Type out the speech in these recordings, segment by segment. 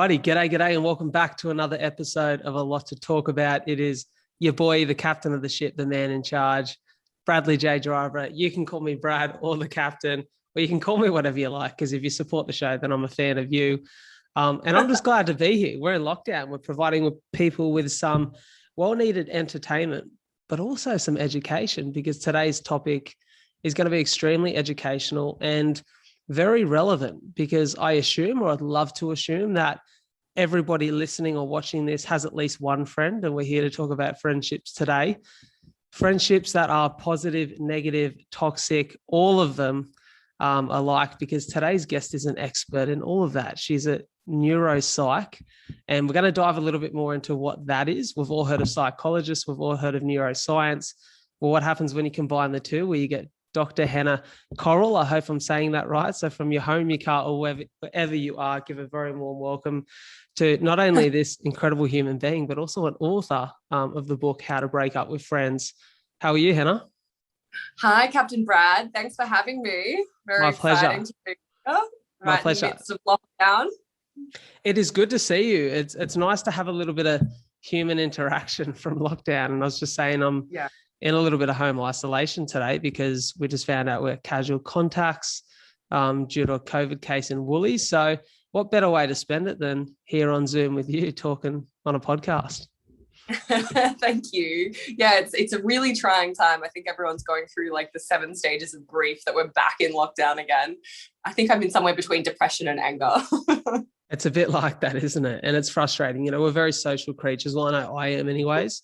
Alrighty, g'day, and welcome back to another episode of A Lot to Talk About. It is your boy, the captain of the ship, the man in charge, Bradley J. Driver. You can call me Brad or the captain, or you can call me whatever you like, because if you support the show, then I'm a fan of you. And I'm just glad to be here. We're in lockdown. We're providing people with some well-needed entertainment, but also some education, because today's topic is going to be extremely educational and very relevant, because I assume, or I'd love to assume, that everybody listening or watching this has at least one friend, and we're here to talk about friendships today. Friendships that are positive, negative, toxic, all of them alike, because today's guest is an expert in all of that. She's a neuropsych, and we're going to dive a little bit more into what that is. We've all heard of psychologists, we've all heard of neuroscience. Well, what happens when you combine the two, where you get Dr. Hannah Korrel? I hope I'm saying that right. So from your home, your car, or wherever you are, give a very warm welcome to not only this incredible human being, but also an author of the book, How to Break Up with Friends. How are you, Hannah? Hi, Captain Brad. Thanks for having me. Very My pleasure. exciting to be here. My pleasure. In the midst of lockdown. It is good to see you. It's nice to have a little bit of human interaction from lockdown. And I was just saying, I'm in a little bit of home isolation today, because we just found out we're casual contacts due to a COVID case in Woolies. So what better way to spend it than here on Zoom with you talking on a podcast? Thank you. Yeah, it's a really trying time. I think everyone's going through like the 7 stages of grief that we're back in lockdown again. I think I'm in somewhere between depression and anger. It's a bit like that, isn't it? And it's frustrating. You know, we're very social creatures. Well, I know I am anyways.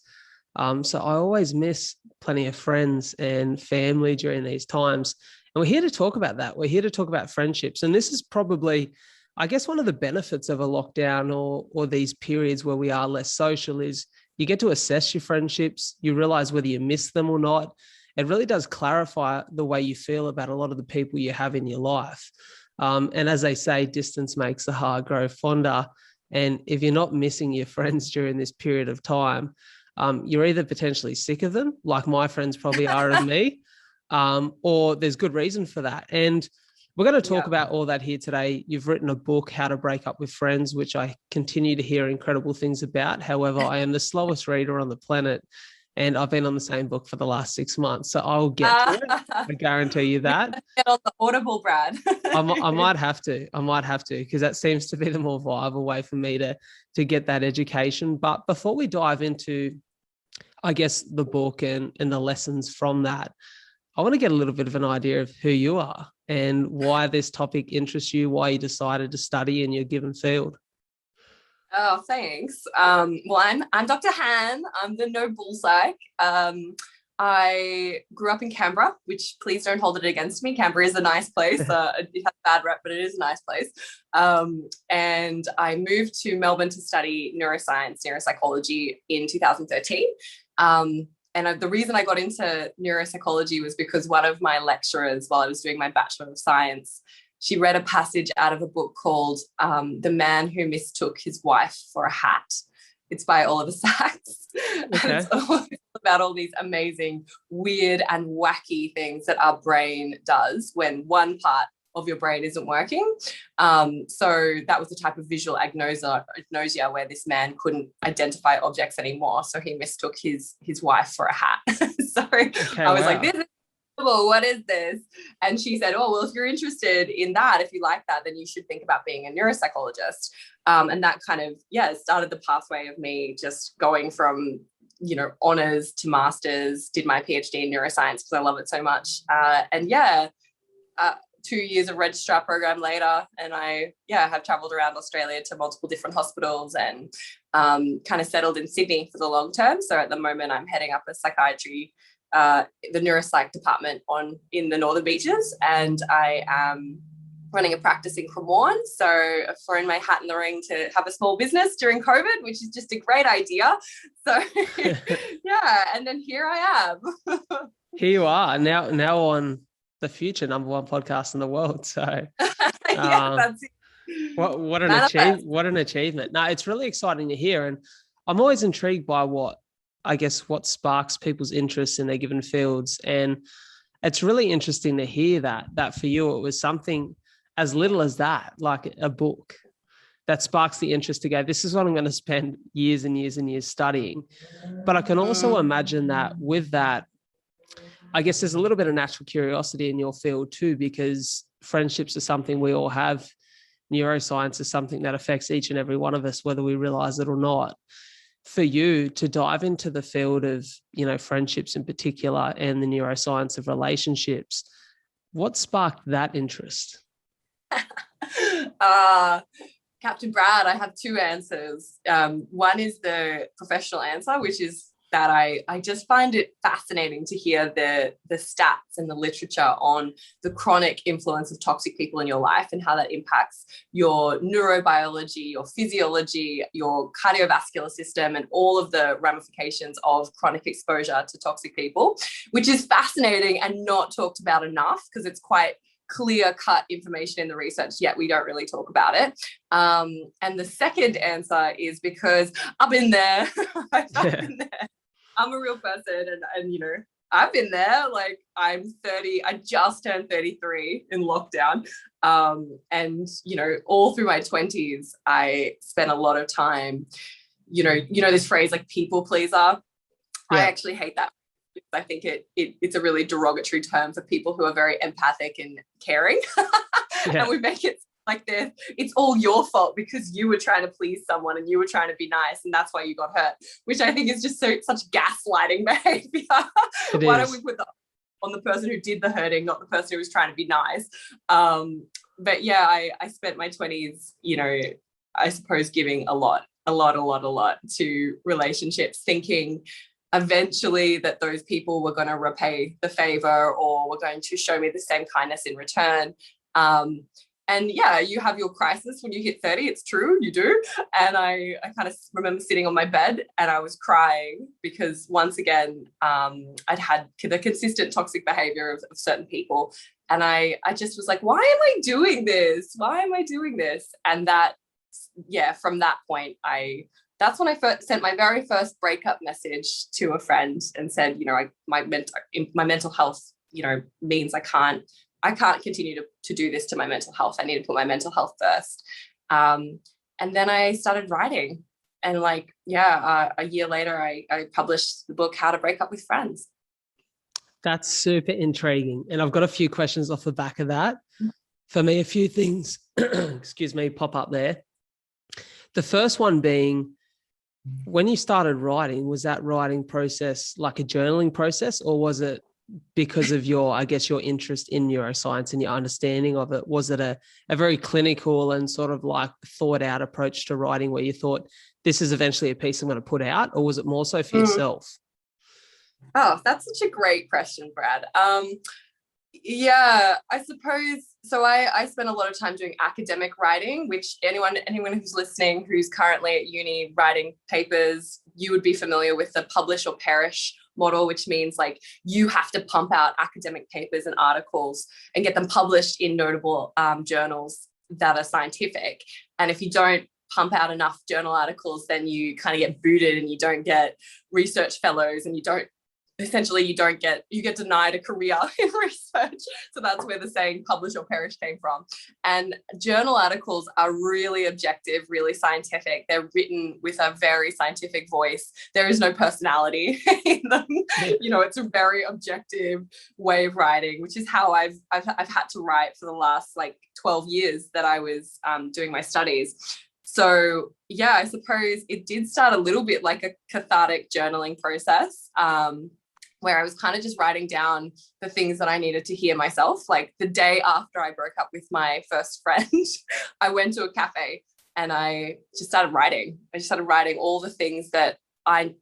So I always miss plenty of friends and family during these times. And we're here to talk about that. We're here to talk about friendships. And this is probably, I guess, one of the benefits of a lockdown or these periods where we are less social is you get to assess your friendships. You realize whether you miss them or not. It really does clarify the way you feel about a lot of the people you have in your life. And as they say, distance makes the heart grow fonder. And if you're not missing your friends during this period of time, you're either potentially sick of them, like my friends probably are of me, or there's good reason for that. And we're going to talk about all that here today. You've written a book, How to Break Up with Friends, which I continue to hear incredible things about. However, I am the slowest reader on the planet, and I've been on the same book for the last 6 months. So I'll get to it. I guarantee you that. Get on the Audible, Brad. I might have to, because that seems to be the more viable way for me to get that education. But before we dive into, I guess, the book and the lessons from that, I want to get a little bit of an idea of who you are and why this topic interests you, why you decided to study in your given field. Oh, thanks. Well, I'm Dr. Han. I'm the no bull psych. I grew up in Canberra, which, please don't hold it against me. Canberra is a nice place. It has a bad rep, but it is a nice place. And I moved to Melbourne to study neuroscience, neuropsychology in 2013. And the reason I got into neuropsychology was because one of my lecturers, while I was doing my Bachelor of Science, she read a passage out of a book called The Man Who Mistook His Wife for a Hat. It's by Oliver Sacks. Okay. And it's about all these amazing, weird and wacky things that our brain does when one part of your brain isn't working. So that was the type of visual agnosia where this man couldn't identify objects anymore. So he mistook his wife for a hat. So I was like, this is well, what is this? And she said, oh, well, if you're interested in that, if you like that, then you should think about being a neuropsychologist. And that kind of, started the pathway of me just going from, honors to masters, did my PhD in neuroscience because I love it so much. 2 years of registrar program later, and I have traveled around Australia to multiple different hospitals and kind of settled in Sydney for the long term. So at the moment I'm heading up a psychiatry, the neuropsych department in the Northern Beaches, and I am running a practice in Cremorne. So I've thrown my hat in the ring to have a small business during COVID, which is just a great idea. So and then here I am. Here you are now on the future #1 podcast in the world. So that's it. What an achievement. No, it's really exciting to hear. And I'm always intrigued by what sparks people's interest in their given fields. And it's really interesting to hear that for you, it was something as little as that, like a book. that sparks the interest to go, this is what I'm going to spend years and years and years studying. But I can also imagine that with that, I guess there's a little bit of natural curiosity in your field too, because friendships are something we all have. Neuroscience is something that affects each and every one of us, whether we realize it or not. For you to dive into the field of, friendships in particular and the neuroscience of relationships, what sparked that interest? Captain Brad, I have two answers. One is the professional answer, which is that I just find it fascinating to hear the stats and the literature on the chronic influence of toxic people in your life and how that impacts your neurobiology, your physiology, your cardiovascular system, and all of the ramifications of chronic exposure to toxic people, which is fascinating and not talked about enough because it's quite clear-cut information in the research, yet we don't really talk about it. And the second answer is because I've been there. I've been there. I'm a real person, and I've been there. Like, I'm 30. I just turned 33 in lockdown. And all through my 20s, I spent a lot of time, this phrase like people pleaser. Yeah. I actually hate that. I think it's a really derogatory term for people who are very empathic and caring. Yeah. And we make it like it's all your fault because you were trying to please someone and you were trying to be nice and that's why you got hurt, which I think is just such gaslighting behavior. Why don't we put that on the person who did the hurting, not the person who was trying to be nice? But yeah, I spent my 20s, I suppose giving a lot to relationships, thinking eventually that those people were going to repay the favor or were going to show me the same kindness in return. And yeah, you have your crisis when you hit 30. It's true, you do. And I kind of remember sitting on my bed and I was crying because once again, I'd had the consistent toxic behavior of certain people. And I just was like, why am I doing this? Why am I doing this? And from that point, that's when I first sent my very first breakup message to a friend and said, my mental health, means I can't continue to do this to my mental health. I need to put my mental health first. And then I started writing. And a year later, I published the book, How to Break Up with Friends. That's super intriguing. And I've got a few questions off the back of that. For me, a few things, pop up there. The first one being, when you started writing, was that writing process like a journaling process, or was it because of your interest in neuroscience and your understanding of it? Was it a very clinical and sort of like thought out approach to writing where you thought this is eventually a piece I'm going to put out, or was it more so for yourself? Oh, that's such a great question, Brad. Yeah, I suppose. So I spent a lot of time doing academic writing, which anyone who's listening who's currently at uni writing papers, you would be familiar with the publish or perish model, which means like you have to pump out academic papers and articles and get them published in notable journals that are scientific. And if you don't pump out enough journal articles, then you kind of get booted and you don't get research fellows and you get denied a career in research. So that's where the saying publish or perish came from. And journal articles are really objective, really scientific. They're written with a very scientific voice. There is no personality in them. It's a very objective way of writing, which is how I've had to write for the last 12 years that I was doing my studies. So yeah, I suppose it did start a little bit like a cathartic journaling process, where I was kind of just writing down the things that I needed to hear myself. Like the day after I broke up with my first friend, I went to a cafe and I just started writing. I just started writing all the things that I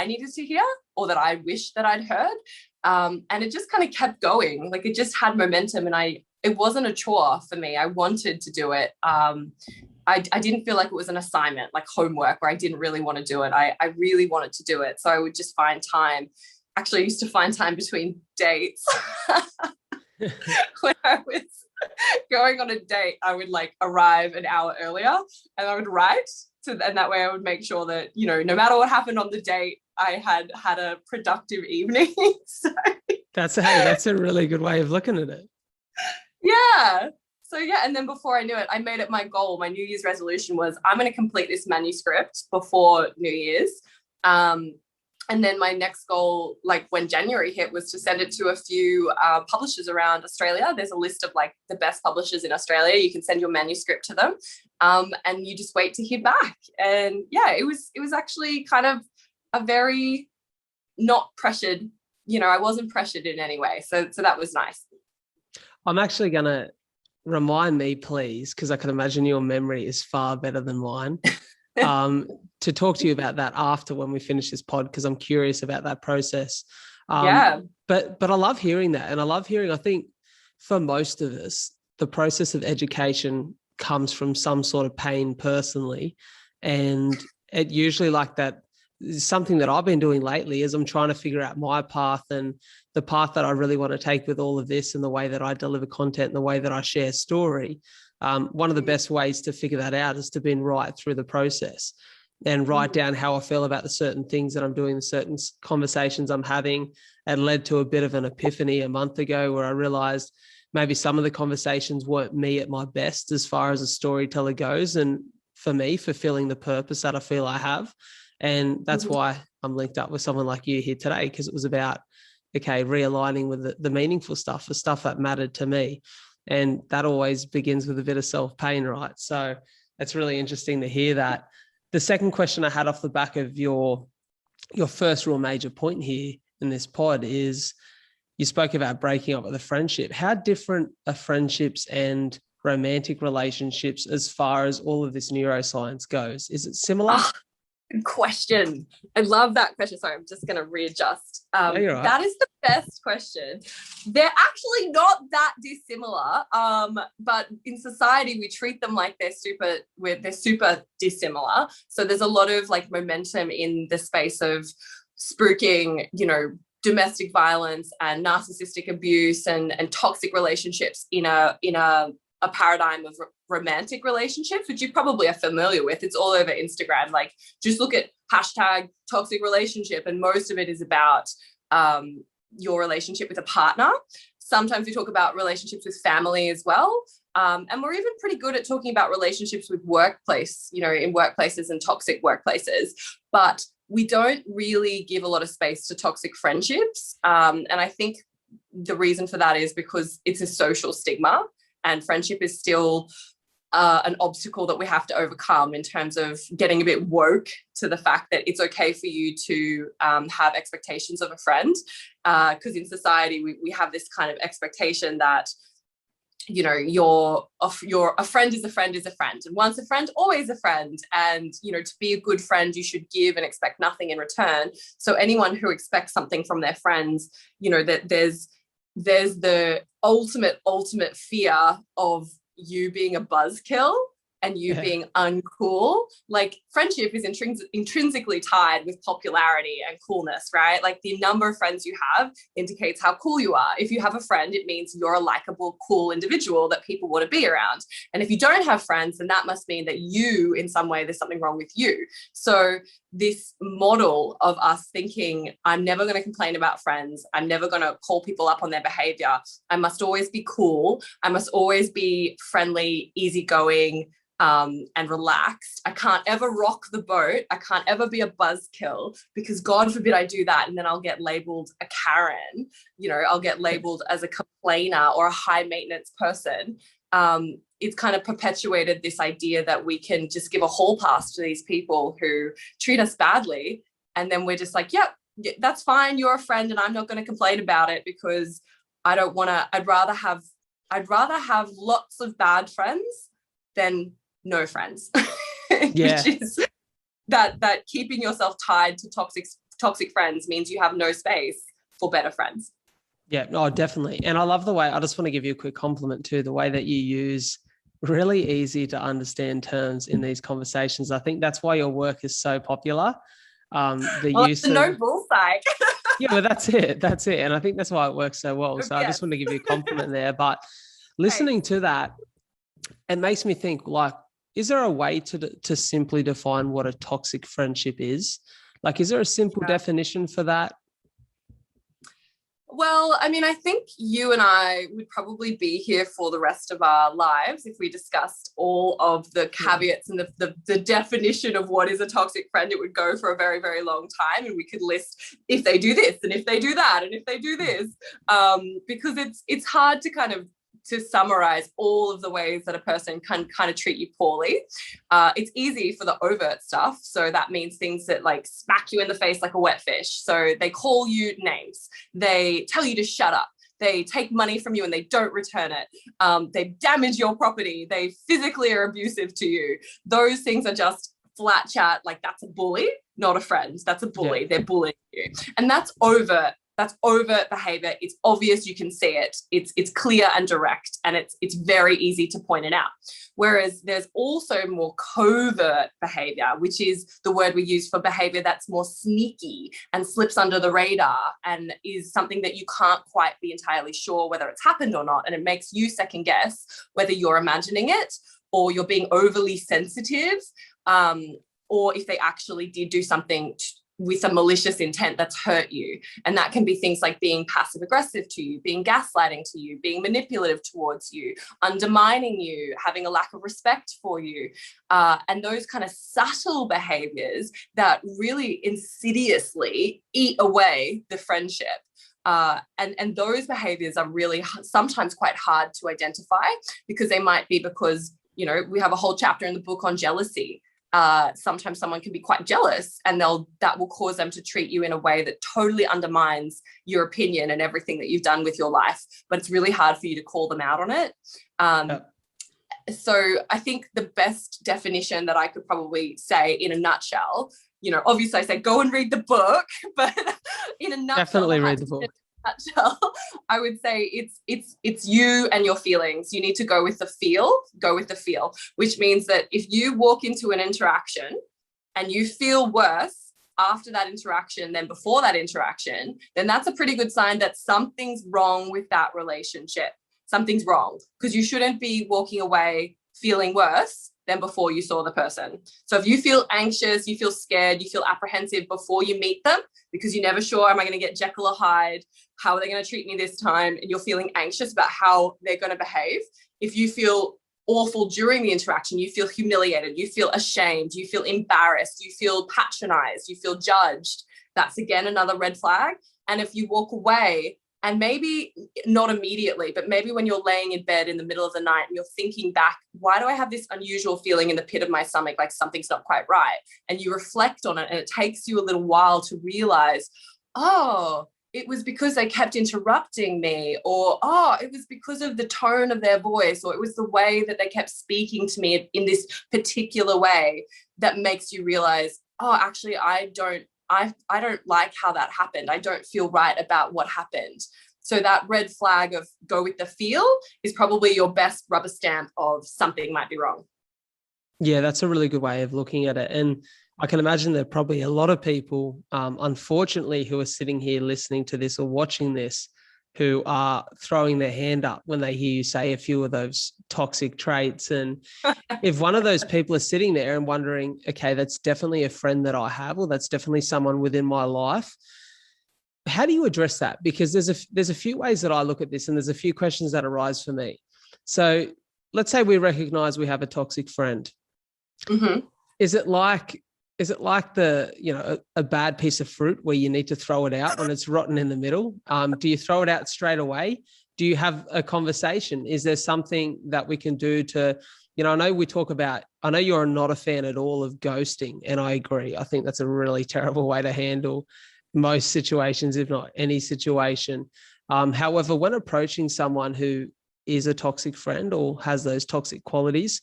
needed to hear or that I wished that I'd heard. And it just kind of kept going. Like it just had momentum and it wasn't a chore for me. I wanted to do it. I didn't feel like it was an assignment, like homework, where I didn't really want to do it. I really wanted to do it. So I would just find time. Actually, I used to find time between dates. When I was going on a date, I would arrive an hour earlier and I would write. And that way I would make sure that, no matter what happened on the date, I had a productive evening. So, that's a really good way of looking at it. Yeah. So yeah, and then before I knew it, I made it my goal. My New Year's resolution was I'm going to complete this manuscript before New Year's. And then my next goal, like when January hit, was to send it to a few publishers around Australia. There's a list of like the best publishers in Australia. You can send your manuscript to them, and you just wait to hear back. And yeah, it was actually kind of a very not pressured, I wasn't pressured in any way. So that was nice. I'm actually going to remind me, please, because I can imagine your memory is far better than mine, to talk to you about that after when we finish this pod, because I'm curious about that process. But I love hearing that. And I love hearing, I think for most of us, the process of education comes from some sort of pain personally. And it usually like that, something that I've been doing lately is I'm trying to figure out my path and the path that I really want to take with all of this and the way that I deliver content and the way that I share story. One of the best ways to figure that out is to be right through the process and write down how I feel about the certain things that I'm doing, the certain conversations I'm having. It led to a bit of an epiphany a month ago where I realized maybe some of the conversations weren't me at my best as far as a storyteller goes. And for me, fulfilling the purpose that I feel I have. And that's why I'm linked up with someone like you here today, because it was about, okay, realigning with the meaningful stuff, the stuff that mattered to me. And that always begins with a bit of self-pain, right? So it's really interesting to hear that. The second question I had off the back of your first real major point here in this pod is you spoke about breaking up with a friendship. How different are friendships and romantic relationships as far as all of this neuroscience goes? Is it similar? Good question. I love that question. Sorry, I'm just going to readjust. No, you're right. That is the best question. They're actually not that dissimilar, but in society we treat them like they're super dissimilar. So there's a lot of like momentum in the space of spooking, domestic violence and narcissistic abuse and toxic relationships in a paradigm of romantic relationships, which you probably are familiar with. It's all over Instagram. Like just look at hashtag toxic relationship, and most of it is about your relationship with a partner. Sometimes we talk about relationships with family as well. And we're even pretty good at talking about relationships with workplace, in workplaces and toxic workplaces. But we don't really give a lot of space to toxic friendships. And I think the reason for that is because it's a social stigma. And friendship is still an obstacle that we have to overcome in terms of getting a bit woke to the fact that it's okay for you to have expectations of a friend. Because in society, we have this kind of expectation that, a friend is a friend is a friend. And once a friend, always a friend. And, to be a good friend, you should give and expect nothing in return. So anyone who expects something from their friends, that there's the ultimate fear of you being a buzzkill and you being uncool. Like friendship is intrinsically tied with popularity and coolness, right? Like the number of friends you have indicates how cool you are. If you have a friend, it means you're a likable, cool individual that people want to be around. And if you don't have friends, then that must mean that you, in some way, there's something wrong with you. So this model of us thinking, I'm never going to complain about friends. I'm never going to call people up on their behavior. I must always be cool. I must always be friendly, easygoing, and relaxed. I can't ever rock the boat. I can't ever be a buzzkill because God forbid I do that. And then I'll get labeled a Karen, I'll get labeled as a complainer or a high maintenance person. It's kind of perpetuated this idea that we can just give a hall pass to these people who treat us badly. And then we're just like, yep, that's fine. You're a friend and I'm not going to complain about it because I don't want to, I'd rather have lots of bad friends than no friends. Yeah. Which is that keeping yourself tied to toxic friends means you have no space for better friends. Yeah, no, definitely. And I love the way, I just want to give you a quick compliment too, the way that you use really easy to understand terms in these conversations. I think that's why your work is so popular. It's a no bullseye. Yeah, well, that's it. That's it. And I think that's why it works so well. So I just want to give you a compliment there. But listening to that, it makes me think, like, is there a way to simply define what a toxic friendship is? Like, is there a simple definition for that? Well, I mean, I think you and I would probably be here for the rest of our lives if we discussed all of the caveats and the definition of what is a toxic friend. It would go for a very, very long time, and we could list if they do this and if they do that and if they do this, because it's hard to kind of to summarize all of the ways that a person can kind of treat you poorly. It's easy for the overt stuff. So that means things that like smack you in the face like a wet fish. So they call you names. They tell you to shut up. They take money from you and they don't return it. They damage your property. They physically are abusive to you. Those things are just flat chat. Like, that's a bully, not a friend. That's a bully. Yeah. They're bullying you. And that's overt. That's overt behavior. It's obvious, you can see it. It's clear and direct, and it's very easy to point it out. Whereas there's also more covert behavior, which is the word we use for behavior that's more sneaky and slips under the radar and is something that you can't quite be entirely sure whether it's happened or not. And it makes you second guess whether you're imagining it or you're being overly sensitive, or if they actually did do something with a malicious intent that's hurt you. And that can be things like being passive aggressive to you, being gaslighting to you, being manipulative towards you, undermining you, having a lack of respect for you. And those kind of subtle behaviors that really insidiously eat away the friendship. And those behaviors are really sometimes quite hard to identify, because they might be because, you know, we have a whole chapter in the book on jealousy. Sometimes someone can be quite jealous, and that will cause them to treat you in a way that totally undermines your opinion and everything that you've done with your life. But it's really hard for you to call them out on it. So I think the best definition that I could probably say in a nutshell, you know, obviously I say go and read the book, but in a nutshell, definitely read the book. Nutshell, I would say it's you and your feelings. You need to go with the feel, which means that if you walk into an interaction and you feel worse after that interaction than before that interaction, then that's a pretty good sign that something's wrong with that relationship. Something's wrong, because you shouldn't be walking away feeling worse than before you saw the person. So if you feel anxious, you feel scared, you feel apprehensive before you meet them, because you're never sure, am I going to get Jekyll or Hyde? How are they going to treat me this time? And you're feeling anxious about how they're going to behave. If you feel awful during the interaction, you feel humiliated, you feel ashamed, you feel embarrassed, you feel patronized, you feel judged, that's again another red flag. And if you walk away, and maybe not immediately, but maybe when you're laying in bed in the middle of the night and you're thinking back, why do I have this unusual feeling in the pit of my stomach, like something's not quite right? And you reflect on it, and it takes you a little while to realize, oh, it was because they kept interrupting me, or, oh, it was because of the tone of their voice, or it was the way that they kept speaking to me in this particular way that makes you realize, oh, actually, I don't like how that happened. I don't feel right about what happened. So that red flag of go with the feel is probably your best rubber stamp of something might be wrong. Yeah, that's a really good way of looking at it. And I can imagine there are probably a lot of people, unfortunately, who are sitting here listening to this or watching this, who are throwing their hand up when they hear you say a few of those toxic traits. And if one of those people is sitting there and wondering, okay, that's definitely a friend that I have, or that's definitely someone within my life, how do you address that? Because there's a few ways that I look at this, and there's a few questions that arise for me. So let's say we recognize we have a toxic friend. Mm-hmm. Is it like the, you know, a bad piece of fruit where you need to throw it out when it's rotten in the middle? Do you throw it out straight away? Do you have a conversation? Is there something that we can do to, you know, I know you're not a fan at all of ghosting, and I agree. I think that's a really terrible way to handle most situations, if not any situation. However, when approaching someone who is a toxic friend or has those toxic qualities,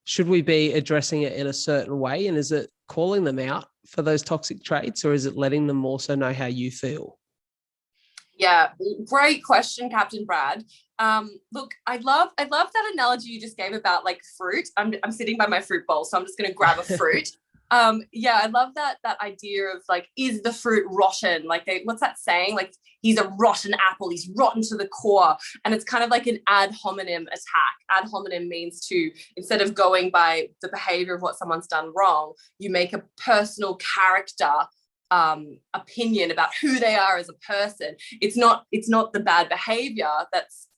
should we be addressing it in a certain way? And is it calling them out for those toxic traits, or is it letting them also know how you feel? Yeah, great question, Captain Brad. Look, I love that analogy you just gave about like fruit. I'm sitting by my fruit bowl, so I'm just going to grab a fruit. Yeah, I love that idea of like, is the fruit rotten? Like, what's that saying? Like, he's a rotten apple. He's rotten to the core. And it's kind of like an ad hominem attack. Ad hominem means to, instead of going by the behavior of what someone's done wrong, you make a personal character opinion about who they are as a person. It's not the bad behavior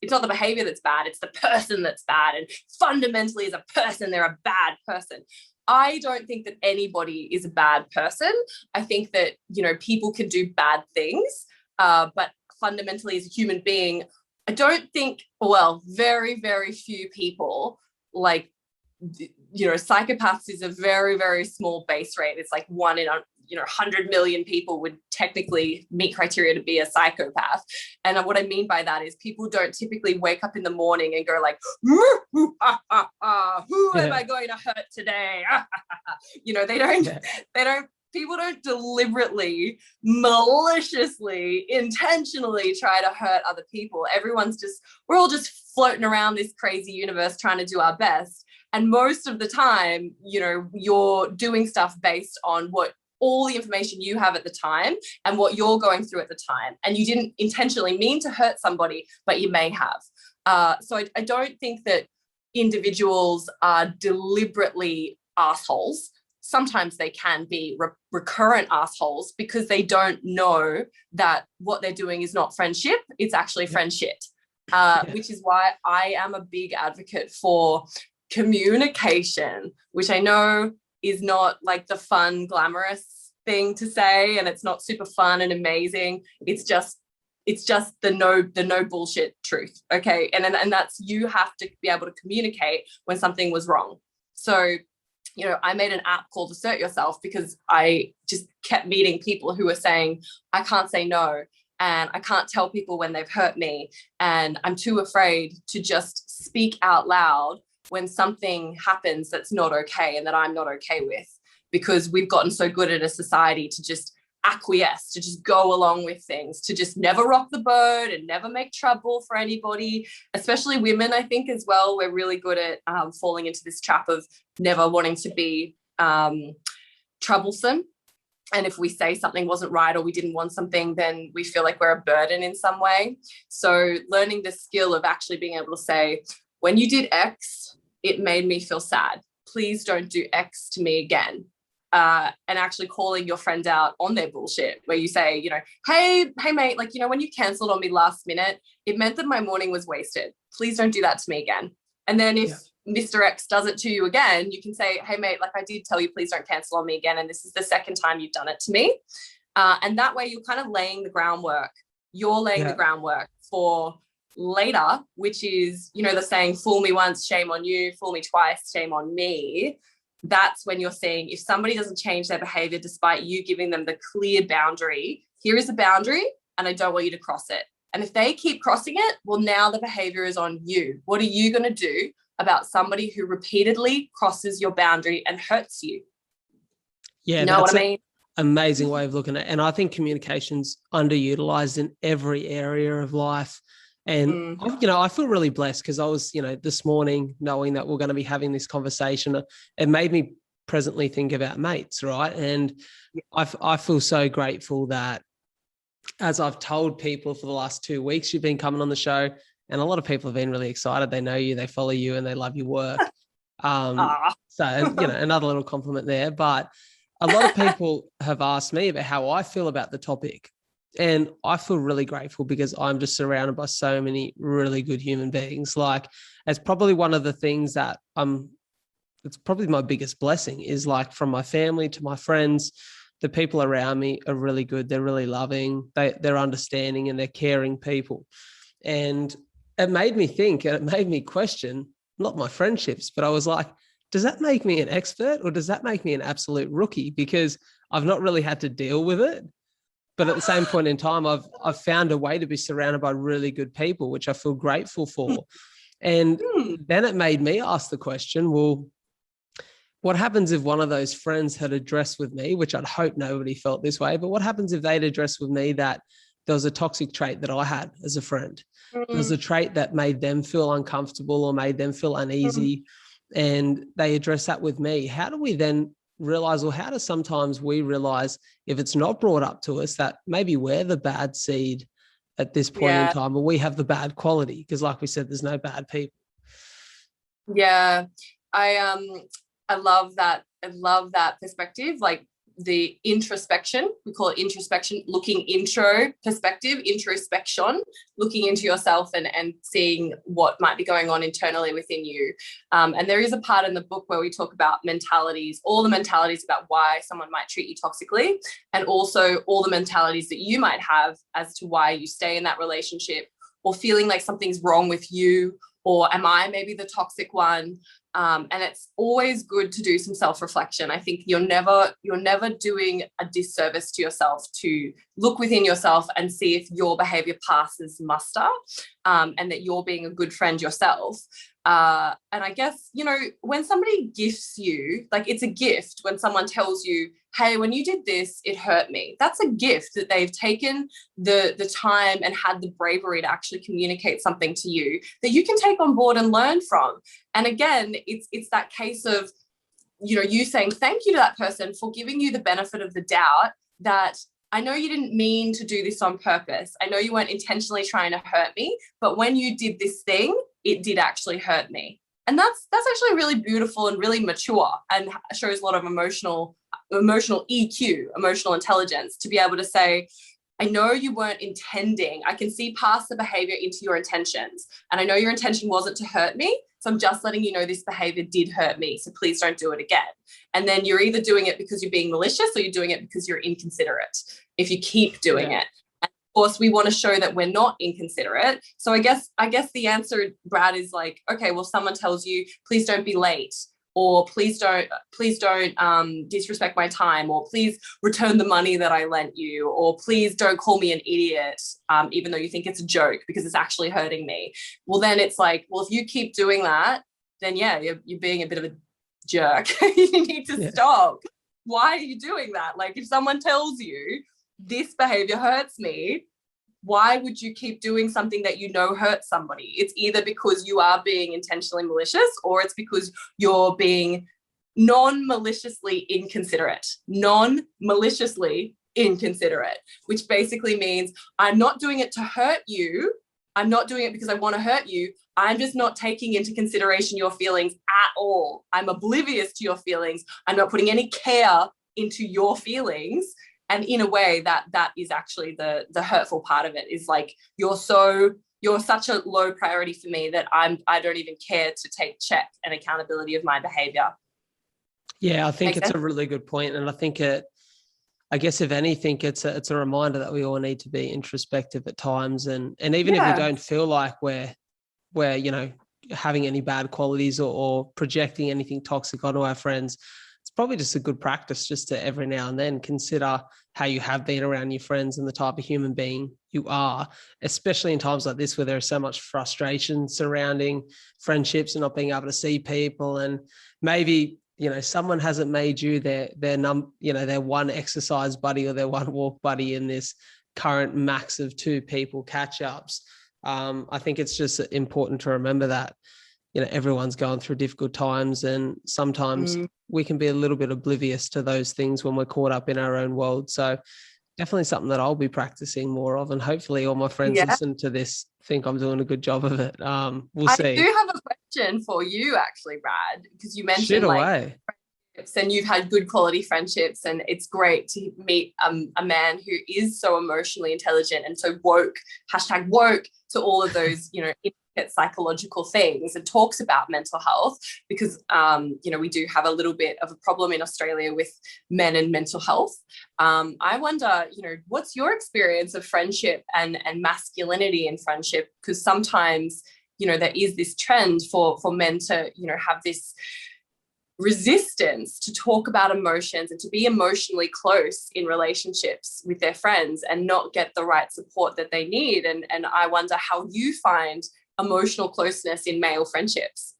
it's not the behavior that's bad, it's the person that's bad, and fundamentally as a person they're a bad person. I don't think that anybody is a bad person. I think that, you know, people can do bad things, but fundamentally as a human being, I don't think, well, very, very few people, like, you know, psychopaths is a very, very small base rate. It's like 1 in 100 million people would technically meet criteria to be a psychopath. And what I mean by that is people don't typically wake up in the morning and go like, who am I going to hurt today? You know, people don't deliberately, maliciously, intentionally try to hurt other people. We're all just floating around this crazy universe trying to do our best. And most of the time, you know, you're doing stuff based on all the information you have at the time and what you're going through at the time. And you didn't intentionally mean to hurt somebody, but you may have. So I don't think that individuals are deliberately assholes. Sometimes they can be recurrent assholes because they don't know that what they're doing is not friendship, it's actually friendship. Which is why I am a big advocate for communication, which I know is not like the fun, glamorous thing to say, and it's not super fun and amazing. It's just the no bullshit truth. Okay. And that's, you have to be able to communicate when something was wrong. So, you know, I made an app called Assert Yourself because I just kept meeting people who were saying, I can't say no, and I can't tell people when they've hurt me, and I'm too afraid to just speak out loud when something happens that's not okay and that I'm not okay with, because we've gotten so good at a society to just acquiesce, to just go along with things, to just never rock the boat and never make trouble for anybody, especially women. I think as well, we're really good at falling into this trap of never wanting to be troublesome. And if we say something wasn't right or we didn't want something, then we feel like we're a burden in some way. So learning the skill of actually being able to say, when you did X, it made me feel sad. Please don't do X to me again. And actually calling your friend out on their bullshit, where you say, you know, hey mate, like, you know, when you cancelled on me last minute, it meant that my morning was wasted. Please don't do that to me again. And then if Mr. X does it to you again, you can say, hey mate, like, I did tell you, please don't cancel on me again, and this is the second time you've done it to me. And that way you're kind of laying the groundwork. You're laying the groundwork for later, which is, you know, the saying, fool me once, shame on you, fool me twice, shame on me. That's when you're seeing if somebody doesn't change their behavior despite you giving them the clear boundary, here is a boundary and I don't want you to cross it. And if they keep crossing it, well, now the behavior is on you. What are you going to do about somebody who repeatedly crosses your boundary and hurts you? Yeah, you know what I mean? Amazing way of looking at it. And I think communication's underutilized in every area of life. And, you know, I feel really blessed because I was, you know, this morning knowing that we're going to be having this conversation, it made me presently think about mates, right? And I feel so grateful that as I've told people for the last 2 weeks, you've been coming on the show, and a lot of people have been really excited. They know you, they follow you, and they love your work. So, you know, another little compliment there. But a lot of people have asked me about how I feel about the topic. And I feel really grateful because I'm just surrounded by so many really good human beings. Like, it's probably one of the things that it's probably my biggest blessing is, like, from my family to my friends, the people around me are really good. They're really loving. They're understanding, and they're caring people. And it made me think, and it made me question, not my friendships, but I was like, does that make me an expert or does that make me an absolute rookie? Because I've not really had to deal with it. But at the same point in time, I've found a way to be surrounded by really good people, which I feel grateful for. And then it made me ask the question, well, what happens if one of those friends had addressed with me, which I'd hope nobody felt this way, but what happens if they'd addressed with me that there was a toxic trait that I had as a friend? There was a trait that made them feel uncomfortable or made them feel uneasy, and they address that with me. How do we then realize, or how do sometimes we realize if it's not brought up to us that maybe we're the bad seed at this point in time, or we have the bad quality? Because like we said, there's no bad people. Yeah. I love that. I love that perspective. Like, the introspection. We call it introspection, introspection, looking into yourself and seeing what might be going on internally within you. And there is a part in the book where we talk about mentalities, all the mentalities about why someone might treat you toxically, and also all the mentalities that you might have as to why you stay in that relationship, or feeling like something's wrong with you, or am I maybe the toxic one? And it's always good to do some self-reflection. I think you're never doing a disservice to yourself to look within yourself and see if your behavior passes muster, and that you're being a good friend yourself. And I guess, when somebody gifts you, like, it's a gift when someone tells you, hey, when you did this, it hurt me. That's a gift that they've taken the time and had the bravery to actually communicate something to you that you can take on board and learn from. And again, it's that case of, you saying thank you to that person for giving you the benefit of the doubt that, I know you didn't mean to do this on purpose. I know you weren't intentionally trying to hurt me, but when you did this thing, it did actually hurt me. And that's actually really beautiful and really mature, and shows a lot of emotional EQ, emotional intelligence, to be able to say, I know you weren't intending. I can see past the behavior into your intentions. And I know your intention wasn't to hurt me. So I'm just letting you know this behavior did hurt me. So please don't do it again. And then you're either doing it because you're being malicious, or you're doing it because you're inconsiderate if you keep doing it. And of course, we want to show that we're not inconsiderate. So I guess the answer, Brad, is like, okay, well, someone tells you, please don't be late, or please don't disrespect my time, or please return the money that I lent you, or please don't call me an idiot, even though you think it's a joke because it's actually hurting me. Well, then it's like, well, if you keep doing that, then yeah, you're being a bit of a jerk. You need to stop. Why are you doing that? Like, if someone tells you this behavior hurts me, why would you keep doing something that hurts somebody? It's either because you are being intentionally malicious, or it's because you're being non-maliciously inconsiderate, which basically means I'm not doing it to hurt you. I'm not doing it because I want to hurt you. I'm just not taking into consideration your feelings at all. I'm oblivious to your feelings. I'm not putting any care into your feelings. And in a way, that is actually the hurtful part of it, is like, you're such a low priority for me that I don't even care to take check and accountability of my behavior. Yeah, I think it's a really good point. And I think I guess if anything, it's a reminder that we all need to be introspective at times. And even if we don't feel like we're having any bad qualities or projecting anything toxic onto our friends, it's probably just a good practice just to every now and then consider how you have been around your friends and the type of human being you are, especially in times like this where there is so much frustration surrounding friendships and not being able to see people. And maybe, someone hasn't made you their one exercise buddy or their one walk buddy in this current max of 2 people catch-ups. I think it's just important to remember that, everyone's going through difficult times, and sometimes we can be a little bit oblivious to those things when we're caught up in our own world. So definitely something that I'll be practicing more of, and hopefully all my friends listen to this think I'm doing a good job of it. We'll see. I do have a question for you, actually, Brad, because you mentioned friendships, and you've had good quality friendships, and it's great to meet a man who is so emotionally intelligent and so woke to all of those, psychological things, and talks about mental health, because we do have a little bit of a problem in Australia with men and mental health. I wonder, what's your experience of friendship and masculinity in friendship? Because sometimes, there is this trend for men to, have this resistance to talk about emotions and to be emotionally close in relationships with their friends and not get the right support that they need. And I wonder how you find emotional closeness in male friendships.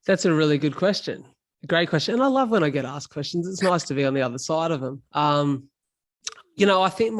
That's a really good question. A great question. And I love when I get asked questions. It's nice to be on the other side of them. I think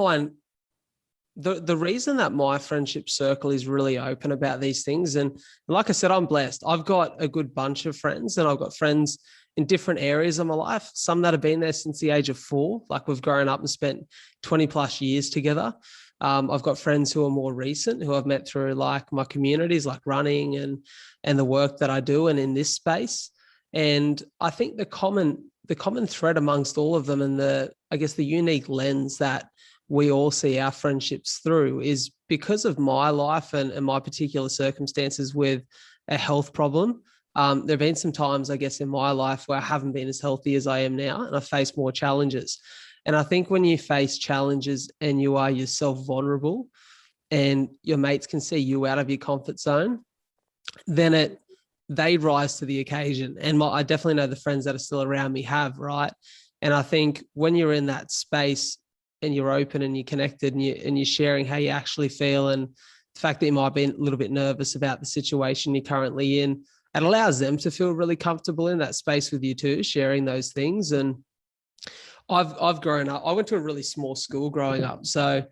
the reason that my friendship circle is really open about these things, and like I said, I'm blessed. I've got a good bunch of friends, and I've got friends in different areas of my life, some that have been there since the age of 4, like we've grown up and spent 20 plus years together. I've got friends who are more recent, who I've met through like my communities, like running and the work that I do and in this space. And I think the common the common thread amongst all of them, and I guess the unique lens that we all see our friendships through, is because of my life and my particular circumstances with a health problem. There have been some times, I guess, in my life where I haven't been as healthy as I am now, and I've faced more challenges. And I think when you face challenges and you are yourself vulnerable and your mates can see you out of your comfort zone, then they rise to the occasion. And I definitely know the friends that are still around me have, right? And I think when you're in that space and you're open and you're connected and you're sharing how you actually feel, and the fact that you might be a little bit nervous about the situation you're currently in, it allows them to feel really comfortable in that space with you too, sharing those things. And I've grown up, I went to a really small school growing up. So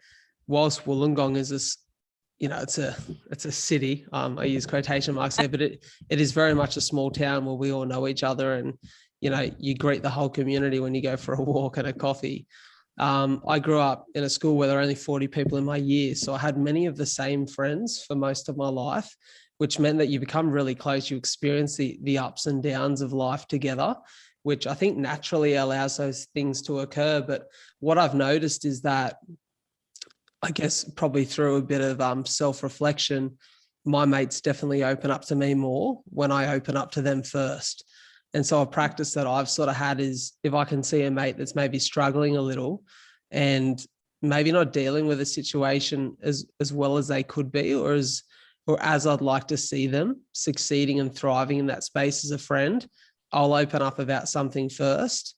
whilst Wollongong is this, it's a city, I use quotation marks there, but it is very much a small town where we all know each other, and you greet the whole community when you go for a walk and a coffee. I grew up in a school where there were only 40 people in my year, so I had many of the same friends for most of my life, which meant that you become really close. You experience the ups and downs of life together, which I think naturally allows those things to occur. But what I've noticed is that, I guess probably through a bit of self-reflection, my mates definitely open up to me more when I open up to them first. And so a practice that I've sort of had is, if I can see a mate that's maybe struggling a little and maybe not dealing with a situation as well as they could be, or as I'd like to see them succeeding and thriving in that space as a friend, I'll open up about something first,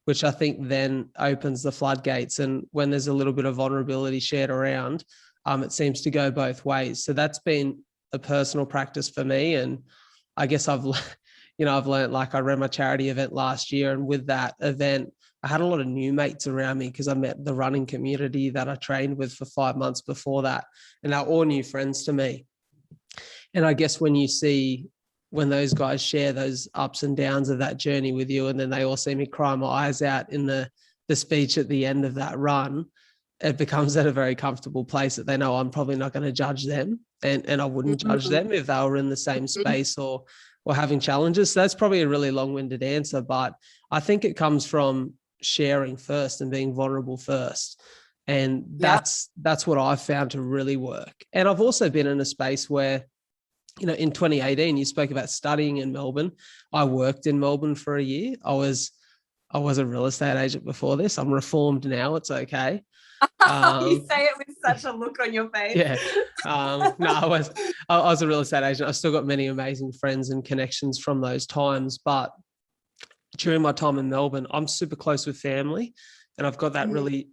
which I think then opens the floodgates. And when there's a little bit of vulnerability shared around, it seems to go both ways. So that's been a personal practice for me. And I guess I've learned, like I ran my charity event last year, and with that event, I had a lot of new mates around me because I met the running community that I trained with for 5 months before that. And they're all new friends to me. And I guess when those guys share those ups and downs of that journey with you, and then they all see me cry my eyes out in the speech at the end of that run, it becomes at a very comfortable place that they know I'm probably not going to judge them. And I wouldn't judge them if they were in the same space or having challenges. So that's probably a really long-winded answer, but I think it comes from sharing first and being vulnerable first. And that's what I've found to really work. And I've also been in a space where, in 2018, you spoke about studying in Melbourne. I worked in Melbourne for a year. I was a real estate agent before this. I'm reformed now. It's okay. You say it with such a look on your face. Yeah. No, I was a real estate agent. I've still got many amazing friends and connections from those times. But during my time in Melbourne, I'm super close with family, and I've got that really,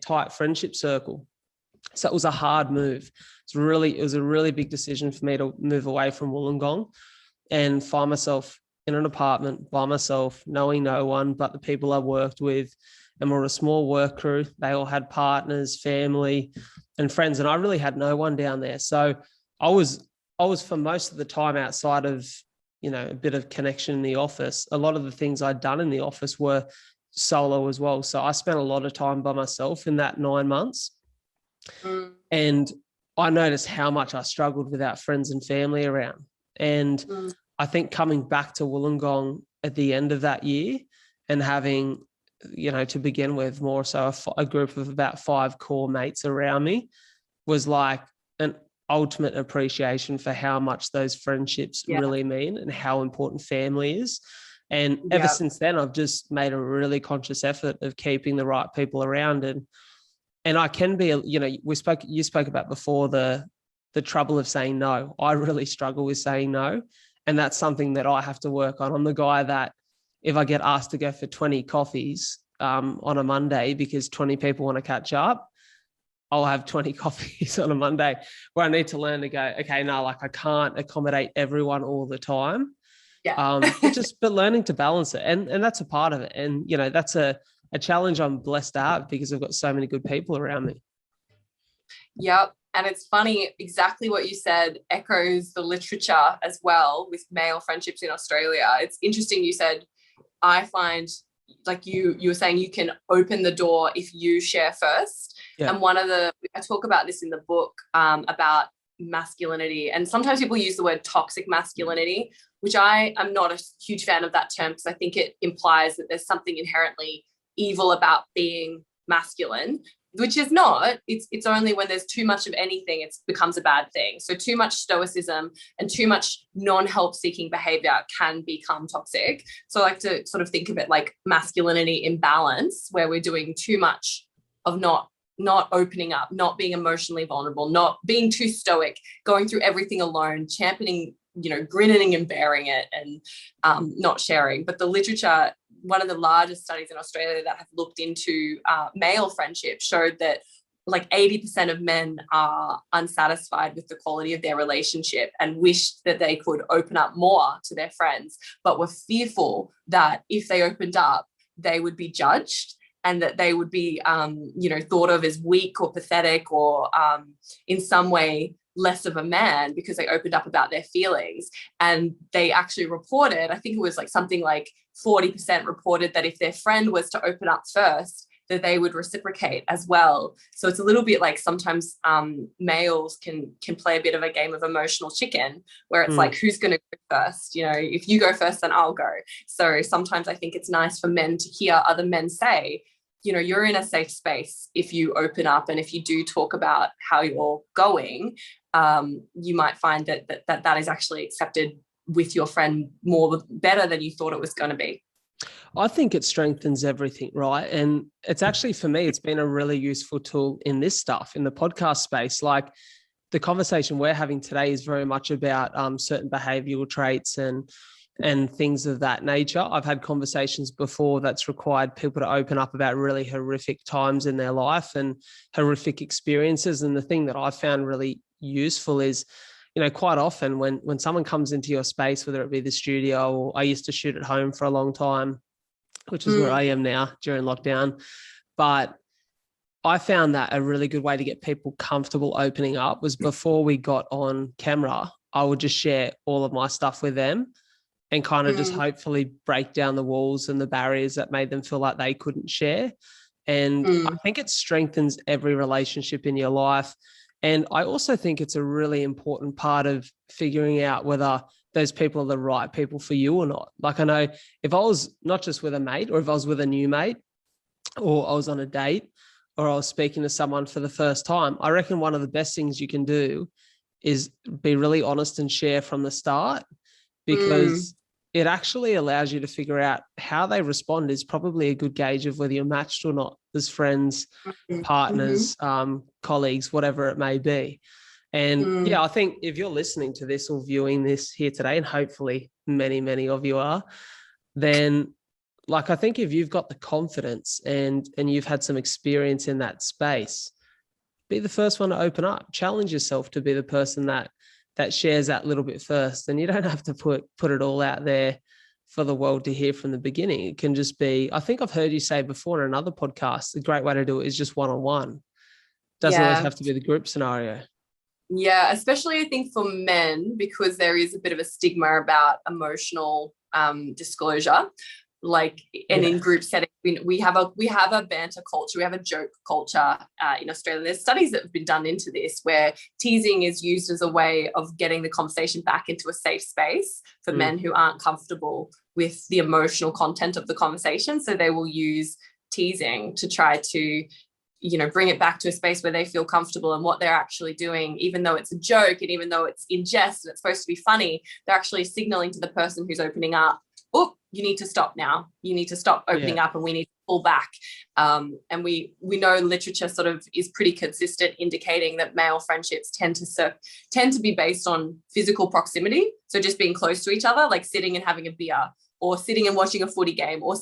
tight friendship circle. So it was a hard move. It was a really big decision for me to move away from Wollongong and find myself in an apartment by myself, knowing no one but the people I worked with. And we're a small work crew. They all had partners, family, and friends, and I really had no one down there. So I was for most of the time, outside of, a bit of connection in the office, a lot of the things I'd done in the office were solo as well. So I spent a lot of time by myself in that 9 months. And I noticed how much I struggled without friends and family around. And I think coming back to Wollongong at the end of that year and having, to begin with, more so a group of about 5 core mates around me, was like an ultimate appreciation for how much those friendships really mean and how important family is. And ever since then, I've just made a really conscious effort of keeping the right people around. And I can be, you spoke about before the trouble of saying no. I really struggle with saying no. And that's something that I have to work on. I'm the guy that if I get asked to go for 20 coffees on a Monday because 20 people want to catch up, I'll have 20 coffees on a Monday, where I need to learn to go, okay, no, I can't accommodate everyone all the time. But learning to balance it. And that's a part of it. And, that's a challenge I'm blessed to have because I've got so many good people around me. Yep. And it's funny, exactly what you said echoes the literature as well with male friendships in Australia. It's interesting you said, I find, like you were saying, you can open the door if you share first. Yeah. And I talk about this in the book about masculinity, and sometimes people use the word toxic masculinity, which I am not a huge fan of that term, because I think it implies that there's something inherently evil about being masculine, which is not. It's only when there's too much of anything, it becomes a bad thing. So too much stoicism and too much non-help seeking behavior can become toxic. So I like to sort of think of it like masculinity imbalance, where we're doing too much of not opening up, not being emotionally vulnerable, not being too stoic, going through everything alone, championing, grinning and bearing it, and not sharing. But the literature, one of the largest studies in Australia that have looked into male friendship, showed that like 80% of men are unsatisfied with the quality of their relationship and wished that they could open up more to their friends, but were fearful that if they opened up, they would be judged, and that they would be, thought of as weak or pathetic, or in some way less of a man, because they opened up about their feelings. And they actually reported, I think it was like something like 40% reported that if their friend was to open up first, that they would reciprocate as well. So it's a little bit like sometimes males can play a bit of a game of emotional chicken, where it's like, who's going to go first? If you go first, then I'll go. So sometimes I think it's nice for men to hear other men say, you're in a safe space if you open up, and if you do talk about how you're going, you might find that is actually accepted with your friend better than you thought it was going to be. I think it strengthens everything, right? And it's actually, for me, it's been a really useful tool in this stuff, in the podcast space. Like, the conversation we're having today is very much about certain behavioral traits and things of that nature. I've had conversations before that's required people to open up about really horrific times in their life and horrific experiences. And the thing that I found really useful is, quite often when someone comes into your space, whether it be the studio, or I used to shoot at home for a long time, which is where I am now during lockdown. But I found that a really good way to get people comfortable opening up was, before we got on camera, I would just share all of my stuff with them and kind of just hopefully break down the walls and the barriers that made them feel like they couldn't share. And I think it strengthens every relationship in your life. And I also think it's a really important part of figuring out whether those people are the right people for you or not. Like, I know if I was not just with a mate, or if I was with a new mate, or I was on a date, or I was speaking to someone for the first time, I reckon one of the best things you can do is be really honest and share from the start, because it actually allows you to figure out how they respond is probably a good gauge of whether you're matched or not as friends, partners, colleagues, whatever it may be. And I think if you're listening to this or viewing this here today, and hopefully many, many of you are, then I think if you've got the confidence and you've had some experience in that space, be the first one to open up, challenge yourself to be the person that shares that little bit first. And you don't have to put it all out there for the world to hear from the beginning. It can just be, I think I've heard you say before in another podcast, a great way to do it is just one-on-one. Doesn't always have to be the group scenario. Yeah, especially I think for men, because there is a bit of a stigma about emotional disclosure. In group settings, we have a banter culture, we have a joke culture in Australia. There's studies that have been done into this, where teasing is used as a way of getting the conversation back into a safe space for men who aren't comfortable with the emotional content of the conversation. So they will use teasing to try to, bring it back to a space where they feel comfortable in what they're actually doing, even though it's a joke and even though it's in jest and it's supposed to be funny. They're actually signaling to the person who's opening up, oh, you need to stop now. You need to stop opening up, and we need to pull back. And we know literature sort of is pretty consistent, indicating that male friendships tend to be based on physical proximity. So just being close to each other, like sitting and having a beer, or sitting and watching a footy game, or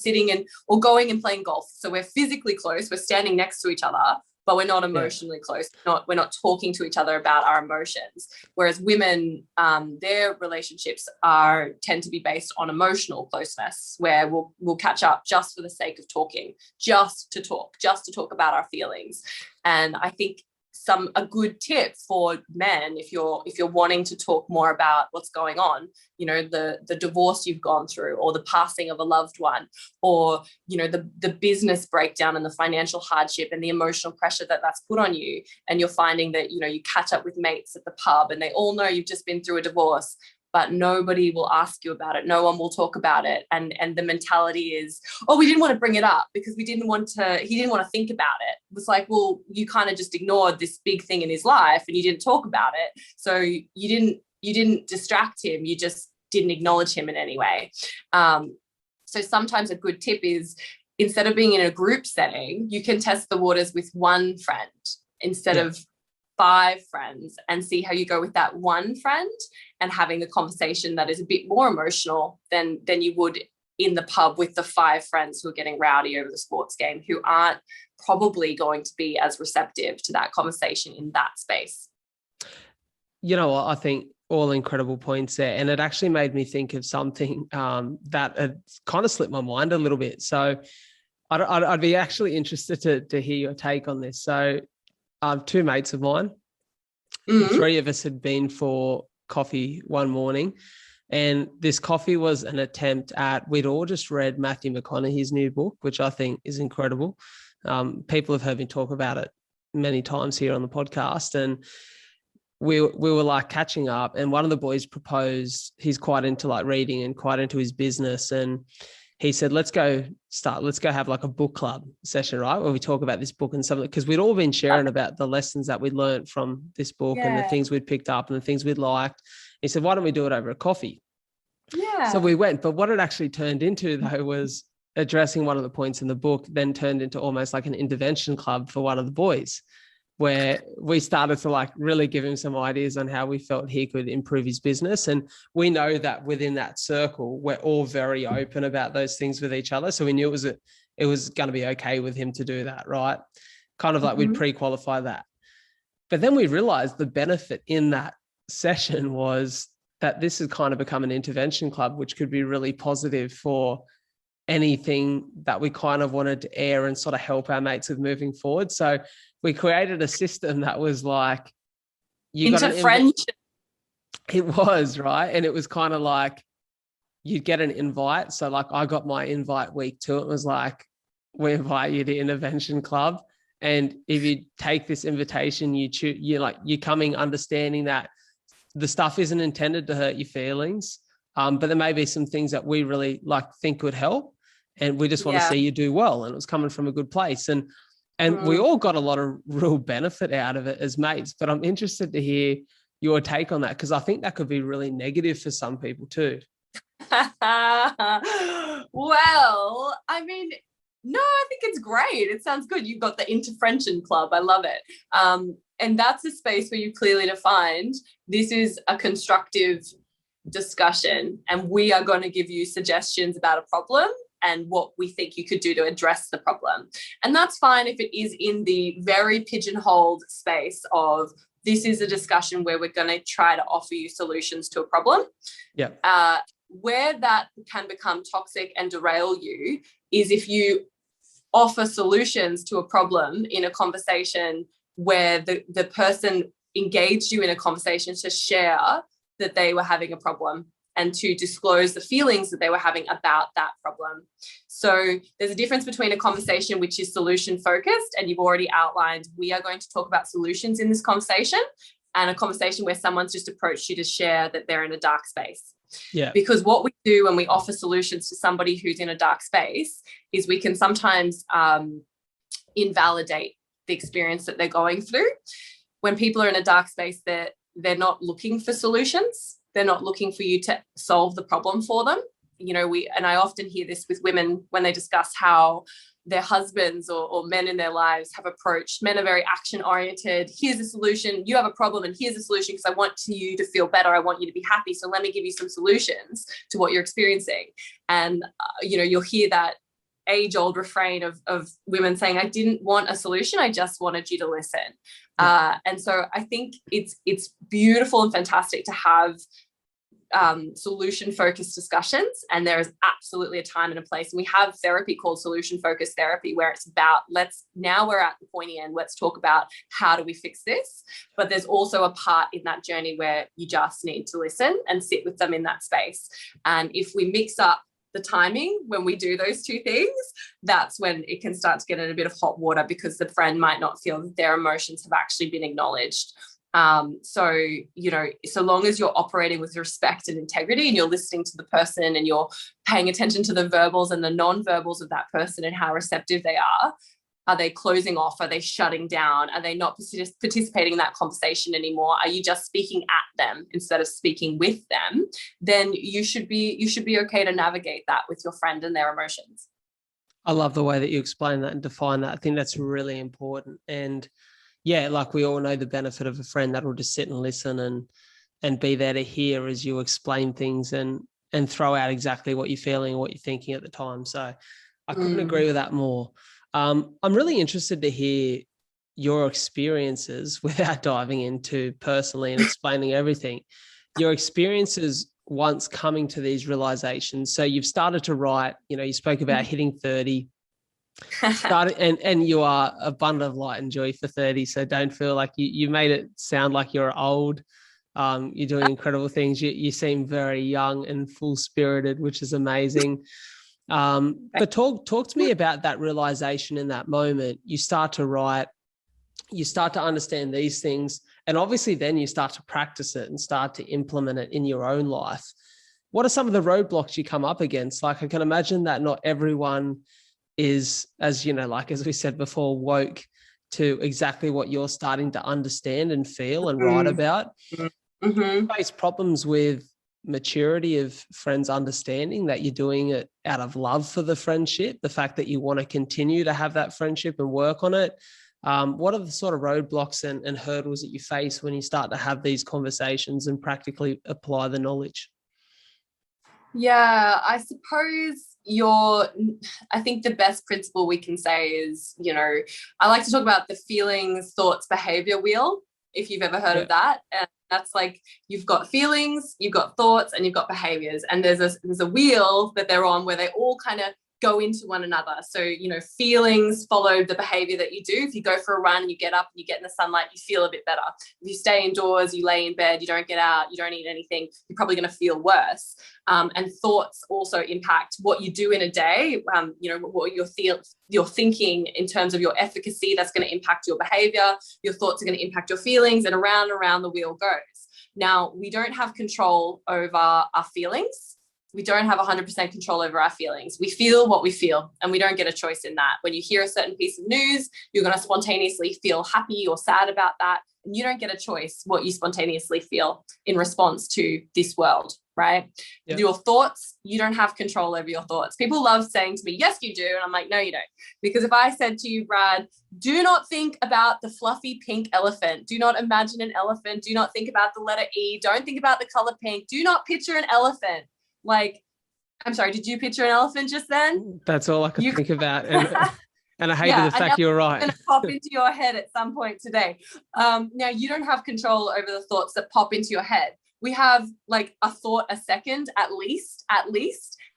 or going and playing golf. So we're physically close, we're standing next to each other, but we're not emotionally close. We're not talking to each other about our emotions. Whereas women, their relationships tend to be based on emotional closeness, where we'll catch up just for the sake of talking, just to talk about our feelings. And I think a good tip for men, if you're wanting to talk more about what's going on, you know, the divorce you've gone through, or the passing of a loved one, or, you know, the business breakdown and the financial hardship and the emotional pressure that's put on you, and you're finding that, you know, you catch up with mates at the pub and they all know you've just been through a divorce, but nobody will ask you about it. No one will talk about it. And the mentality is, oh, we didn't want to bring it up because he didn't want to think about it. It was like, well, you kind of just ignored this big thing in his life and you didn't talk about it. So you didn't distract him. You just didn't acknowledge him in any way. So sometimes a good tip is, instead of being in a group setting, you can test the waters with one friend instead of 5 friends, and see how you go with that one friend, and having the conversation that is a bit more emotional than you would in the pub with the 5 friends who are getting rowdy over the sports game, who aren't probably going to be as receptive to that conversation in that space. You know what? I think all incredible points there. And it actually made me think of something that had kind of slipped my mind a little bit. So I'd be actually interested to hear your take on this. So 2 mates of mine, 3 of us had been for coffee one morning, and this coffee was an attempt at, we'd all just read Matthew McConaughey's new book, which I think is incredible. People have heard me talk about it many times here on the podcast, and we were like catching up, and one of the boys proposed, he's quite into like reading and quite into his business, and he said, let's go have like a book club session, right? Where we talk about this book and something, because we'd all been sharing about the lessons that we'd learned from this book and the things we'd picked up and the things we'd liked. He said, why don't we do it over a coffee? Yeah. So we went, but what it actually turned into though was addressing one of the points in the book, then turned into almost like an intervention club for one of the boys, where we started to like really give him some ideas on how we felt he could improve his business. And we know that within that circle, we're all very open about those things with each other. So we knew it was going to be okay with him to do that, right? Kind of like we'd pre-qualify that. But then we realized the benefit in that session was that this has kind of become an intervention club, which could be really positive for anything that we kind of wanted to air and sort of help our mates with moving forward. So we created a system that was like, into friendship. It was, right. And it was kind of like, you'd get an invite. So like I got my invite week 2. It was like, we invite you to Intervention Club. And if you take this invitation, you're coming understanding that the stuff isn't intended to hurt your feelings. But there may be some things that we really like think would help. And we just want to see you do well. And it was coming from a good place. And we all got a lot of real benefit out of it as mates. But I'm interested to hear your take on that, because I think that could be really negative for some people too. Well, I mean, no, I think it's great. It sounds good. You've got the Intervention Club. I love it. And that's a space where you clearly defined this is a constructive discussion, and we are going to give you suggestions about a problem and what we think you could do to address the problem. And that's fine if it is in the very pigeonholed space of, this is a discussion where we're going to try to offer you solutions to a problem. Yeah. Where that can become toxic and derail you is if you offer solutions to a problem in a conversation where the person engaged you in a conversation to share that they were having a problem and to disclose the feelings that they were having about that problem. So there's a difference between a conversation which is solution focused, and you've already outlined, we are going to talk about solutions in this conversation, and a conversation where someone's just approached you to share that they're in a dark space. Yeah. Because what we do when we offer solutions to somebody who's in a dark space is we can sometimes invalidate the experience that they're going through. When people are in a dark space, they're not looking for solutions. They're not looking for you to solve the problem for them. You know, I often hear this with women when they discuss how their husbands or men in their lives have approached. Men are very action oriented. Here's a solution. You have a problem and here's a solution because I want you to feel better. I want you to be happy. So let me give you some solutions to what you're experiencing. And, you'll hear that age-old refrain of women saying, I didn't want a solution. I just wanted you to listen. And so I think it's beautiful and fantastic to have solution-focused discussions, and there is absolutely a time and a place. And we have therapy called solution-focused therapy, where it's about, now we're at the pointy end, let's talk about how do we fix this. But there's also a part in that journey where you just need to listen and sit with them in that space. And if we mix up the timing when we do those two things, that's when it can start to get in a bit of hot water, because the friend might not feel that their emotions have actually been acknowledged. So, you know, so long as you're operating with respect and integrity, and you're listening to the person, and you're paying attention to the verbals and the non-verbals of that person and how receptive they are they closing off? Are they shutting down? Are they not participating in that conversation anymore? Are you just speaking at them instead of speaking with them? Then you should be okay to navigate that with your friend and their emotions. I love the way that you explain that and define that. I think that's really important. And yeah, like we all know the benefit of a friend that will just sit and listen and be there to hear as you explain things and throw out exactly what you're feeling, what you're thinking at the time. So I couldn't agree with that more. I'm really interested to hear your experiences, without diving into personally and explaining everything, your experiences once coming to these realizations. So you've started to write, you know, you spoke about hitting 30, and you are a bundle of light and joy for 30. So don't feel like you made it sound like you're old. You're doing incredible things. You seem very young and full spirited, which is amazing. But talk to me about that realization in that moment. You start to write, you start to understand these things, and obviously then you start to practice it and start to implement it in your own life. What are some of the roadblocks you come up against? Like, I can imagine that not everyone is, as you know, like as we said before, woke to exactly what you're starting to understand and feel and write about. You face problems with maturity of friends understanding that you're doing it out of love for the friendship, the fact that you want to continue to have that friendship and work on it. What are the sort of roadblocks and hurdles that you face when you start to have these conversations and practically apply the knowledge? Yeah, I suppose I think the best principle we can say is, you know, I like to talk about the feelings, thoughts, behavior wheel, if you've ever heard of that. And that's like, you've got feelings, you've got thoughts, and you've got behaviors. And there's a wheel that they're on where they all kind of go into one another. So, you know, feelings follow the behavior that you do. If you go for a run, you get up and you get in the sunlight, you feel a bit better. If you stay indoors, you lay in bed, you don't get out, you don't eat anything, you're probably going to feel worse. And thoughts also impact what you do in a day. You know, what you're thinking in terms of your efficacy, that's going to impact your behavior. Your thoughts are going to impact your feelings, and around the wheel goes. Now, we don't have control over our feelings. We don't have 100% control over our feelings. We feel what we feel, and we don't get a choice in that. When you hear a certain piece of news, you're going to spontaneously feel happy or sad about that. And you don't get a choice what you spontaneously feel in response to this world, right? Yeah. Your thoughts, you don't have control over your thoughts. People love saying to me, yes, you do. And I'm like, no, you don't. Because if I said to you, Brad, do not think about the fluffy pink elephant. Do not imagine an elephant. Do not think about the letter E. Don't think about the color pink. Do not picture an elephant. Like, I'm sorry, did you picture an elephant just then? That's all I could think about. And I hated the fact you were right. Going to pop into your head at some point today. Now, you don't have control over the thoughts that pop into your head. We have like a thought a second, at least.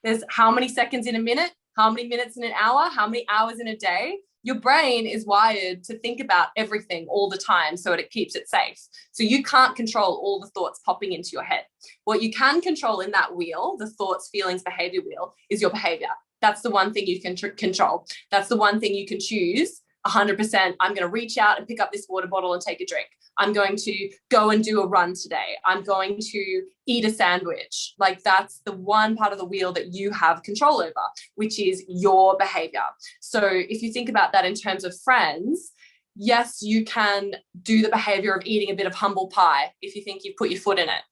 There's how many seconds in a minute, how many minutes in an hour, how many hours in a day. Your brain is wired to think about everything all the time so it keeps it safe. So you can't control all the thoughts popping into your head. What you can control in that wheel, the thoughts, feelings, behavior wheel, is your behavior. That's the one thing you can control. That's the one thing you can choose 100%. I'm going to reach out and pick up this water bottle and take a drink. I'm going to go and do a run today. I'm going to eat a sandwich. Like, that's the one part of the wheel that you have control over, which is your behavior. So if you think about that in terms of friends, yes, you can do the behavior of eating a bit of humble pie if you think you've put your foot in it.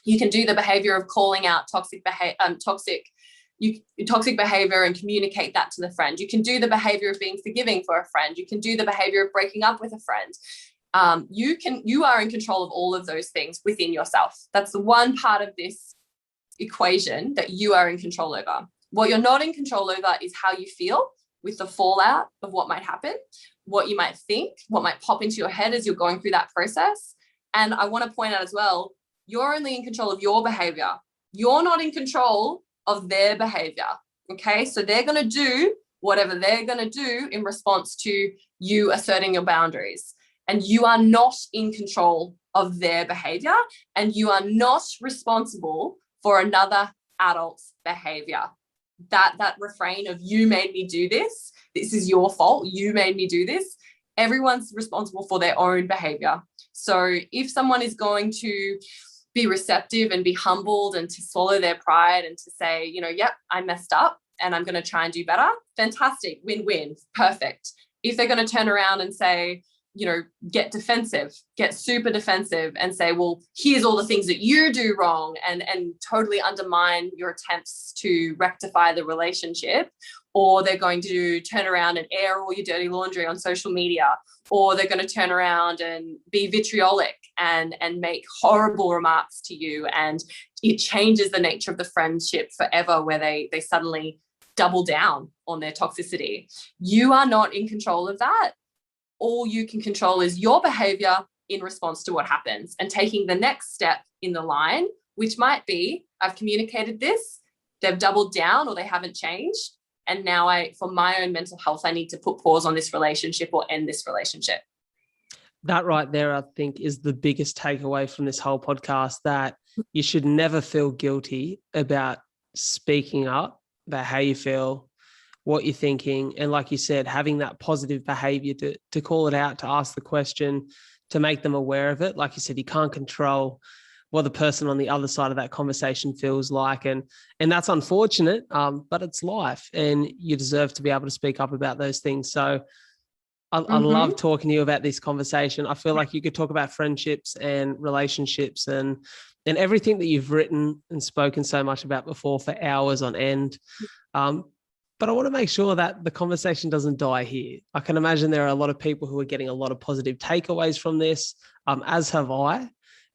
You can do the behavior of calling out toxic behavior and communicate that to the friend. You can do the behavior of being forgiving for a friend. You can do the behavior of breaking up with a friend. You are in control of all of those things within yourself. That's the one part of this equation that you are in control over. What you're not in control over is how you feel with the fallout of what might happen, what you might think, what might pop into your head as you're going through that process. And I want to point out as well, you're only in control of your behavior. You're not in control of their behavior. Okay. So they're going to do whatever they're going to do in response to you asserting your boundaries. And you are not in control of their behavior, and you are not responsible for another adult's behavior. That refrain of "you made me do this, this is your fault, you made me do this," everyone's responsible for their own behavior. So if someone is going to be receptive and be humbled and to swallow their pride and to say, yep, I messed up and I'm going to try and do better, fantastic, win-win, perfect. If they're going to turn around and say, get defensive, get super defensive and say, well, here's all the things that you do wrong, and totally undermine your attempts to rectify the relationship, or they're going to turn around and air all your dirty laundry on social media, or they're going to turn around and be vitriolic and make horrible remarks to you, and it changes the nature of the friendship forever, where they suddenly double down on their toxicity. You are not in control of that. All you can control is your behavior in response to what happens, and taking the next step in the line, which might be, I've communicated this, they've doubled down or they haven't changed. And now for my own mental health, I need to put pause on this relationship or end this relationship. That right there, I think, is the biggest takeaway from this whole podcast, that you should never feel guilty about speaking up about how you feel, what you're thinking. And like you said, having that positive behavior to call it out, to ask the question, to make them aware of it. Like you said, you can't control what the person on the other side of that conversation feels like. And that's unfortunate, but it's life, and you deserve to be able to speak up about those things. So I love talking to you about this conversation. I feel like you could talk about friendships and relationships and everything that you've written and spoken so much about before for hours on end. But I want to make sure that the conversation doesn't die here. I can imagine there are a lot of people who are getting a lot of positive takeaways from this, as have I.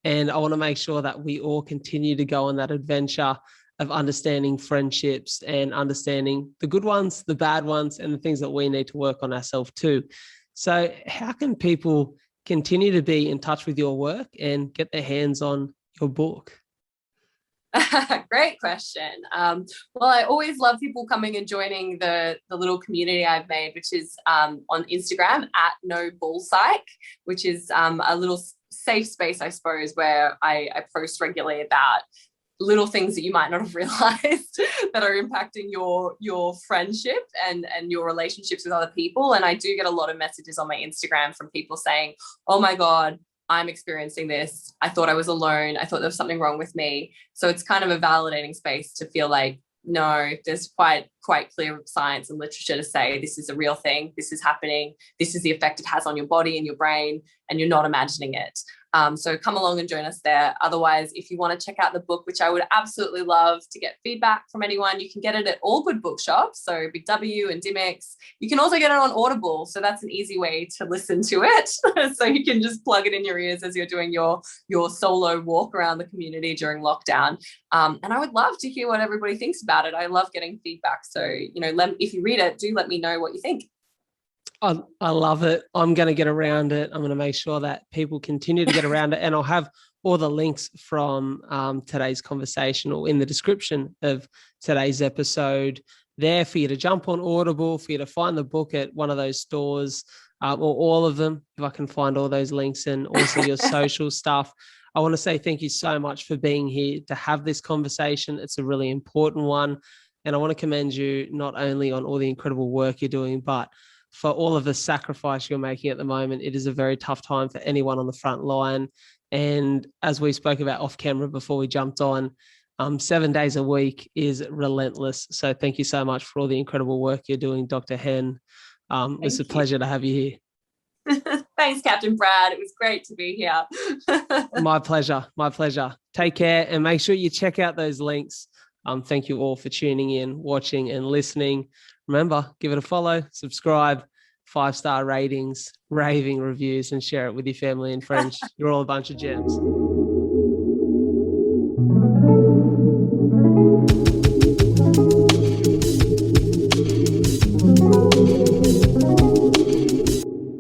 And I want to make sure that we all continue to go on that adventure of understanding friendships and understanding the good ones, the bad ones, and the things that we need to work on ourselves too. So how can people continue to be in touch with your work and get their hands on your book? Great question. Well, I always love people coming and joining the little community I've made, which is on Instagram at @NoBullPsych, which is a little safe space, I suppose, where I post regularly about little things that you might not have realized that are impacting your friendship and your relationships with other people. And I do get a lot of messages on my Instagram from people saying, oh my God, I'm experiencing this. I thought I was alone. I thought there was something wrong with me. So it's kind of a validating space to feel like, no, there's quite clear science and literature to say this is a real thing. This is happening. This is the effect it has on your body and your brain, and you're not imagining it. So come along and join us there. Otherwise, if you want to check out the book, which I would absolutely love to get feedback from anyone, you can get it at all good bookshops. So Big W and Dimex. You can also get it on Audible. So that's an easy way to listen to it. So you can just plug it in your ears as you're doing your solo walk around the community during lockdown. And I would love to hear what everybody thinks about it. I love getting feedback. So, if you read it, do let me know what you think. I love it. I'm going to get around it. I'm going to make sure that people continue to get around it. And I'll have all the links from today's conversation or in the description of today's episode there for you to jump on Audible, for you to find the book at one of those stores or all of them, if I can find all those links, and also your social stuff. I want to say thank you so much for being here to have this conversation. It's a really important one. And I want to commend you not only on all the incredible work you're doing, but for all of the sacrifice you're making at the moment. It is a very tough time for anyone on the front line. And as we spoke about off camera before we jumped on, 7 days a week is relentless. So thank you so much for all the incredible work you're doing, Dr. Hen. It's a pleasure to have you here. Thanks, Captain Brad. It was great to be here. My pleasure. My pleasure. Take care and make sure you check out those links. Thank you all for tuning in, watching and listening. Remember, give it a follow, subscribe, 5-star ratings, raving reviews, and share it with your family and friends. You're all a bunch of gems.